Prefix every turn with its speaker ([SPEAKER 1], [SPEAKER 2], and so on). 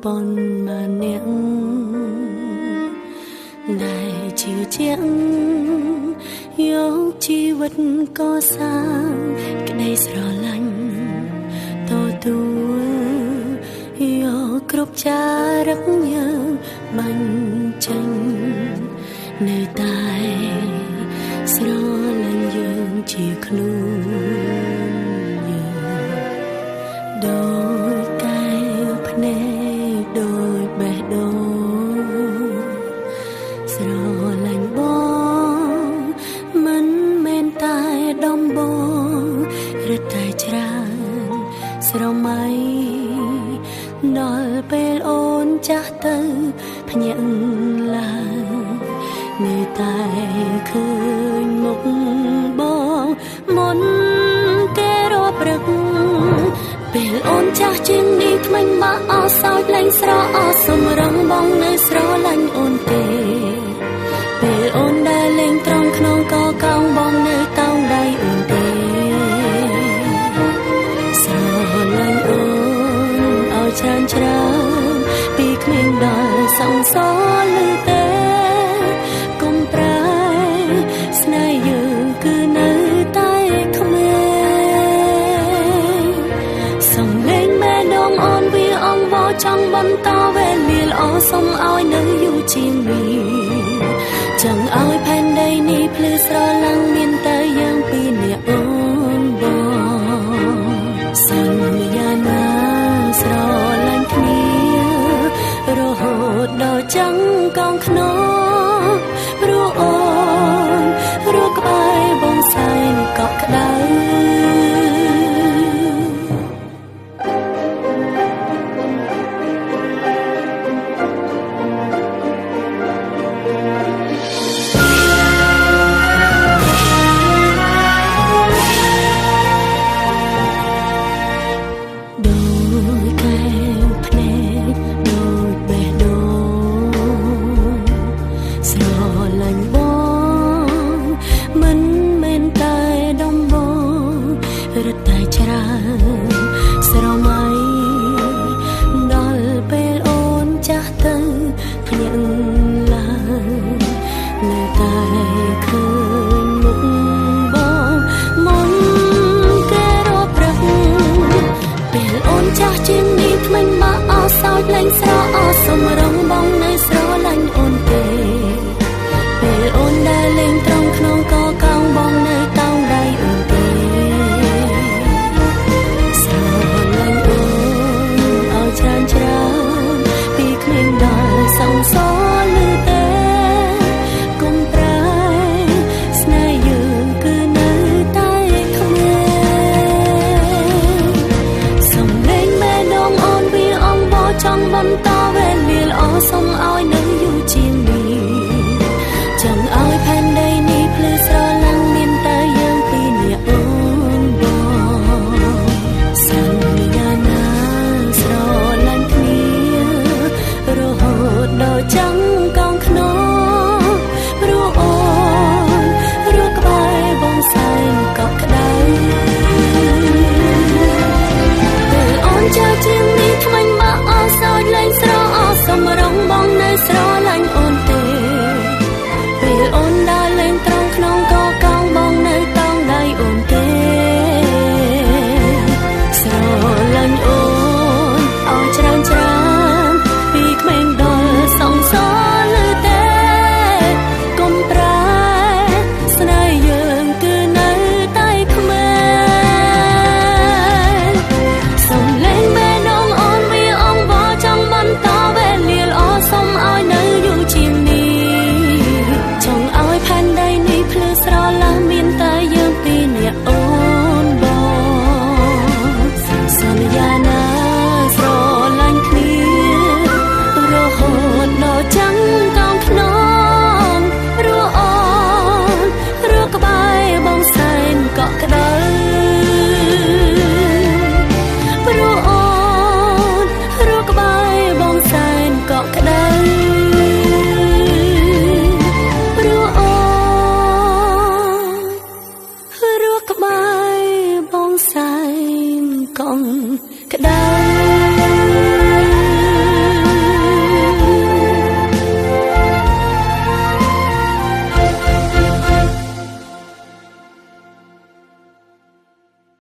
[SPEAKER 1] ប៉ុនមកអ្នកដែលជឿជាក់យកជីវិតកសាងក្តីស្រឡាញ់ទទួលយកគ្រប់ចារឹកយើងបាញ់ចេញនៅតែស្រឡាញ់យើងជាខ្លួនយើងដូចកែវភ្នែកដូចបេះដូងស្រឡាញ់បងមិនមែនតែដំបងរត់តែច្រើនស្រមៃដល់ពេលអូនចាស់ទៅភ្ញាក់ឡើងនៅតែឃើញមុខបងមុនគេរាប់ព្រឹកពេលអូនចាស់ជាងនេះថ្មិញមកអោសោចលែងស្រអោសម្រងបងនៅស្រឡាញ់អូនទេពេលអូនដែលលេងត្រង់ក្នុងកកោងបងនៅតោងដៃអូនទេស្រឡាញ់អូនឲ្យច្រើនពីក្មេងដល់សង្សារឮទេកុំប្រែស្នេហ៍យើងគឺនៅតែក្មេងសំឡេងម៉ែដងអូនវាអង្វរចង់បន្តវេលាល្អសុំឲ្យនៅយូរជាងនេះចង់ឲ្យផែនដីនេះភ្លឺស្រឡាំងមានតែយើងពីរនាក់អូនបងសន្យាណាស្រឡាញ់គ្នារហូតដល់ចាំងកងខ្នងព្រោះអូនរកក្បែរបងសែងកក់ក្ដៅរត់តែច្រើនស្រមៃដល់ពេលអូនចាស់ទៅភ្ញាក់ឡើងនៅតែឃើញមុខបងមុនគេរាប់ព្រឹកពេលអូនចាស់ជាងនេះថ្មិញមកអោសោចលែងស្រអោសម្រងបងនៅស្រឡាញ់អូនទេពេលអូនដែលលេងត្រង់ក្នុងកកោងបងនៅតោងដៃអូនទេច្រើនពីក្មេងដល់សង្សារឮទេកុំប្រែស្នេហ៍យើងគឺនៅតែក្មេងសំឡេងម៉ែដងអូនវាអង្វរចង់បន្តវេលាល្អសុំឲ្យនៅយូរជាងនេះចង់ឲ្យផែនដីនេះភ្លឺស្រឡាំងមានតែយើងពីរនាក់អូនបងសន្យាណាស្រឡាញ់រហូតដល់ចាំងកងខ្នងព្រោះអូនរកក្បែរបងសែងកក់ក្ដៅពេលអូនចាស់ជា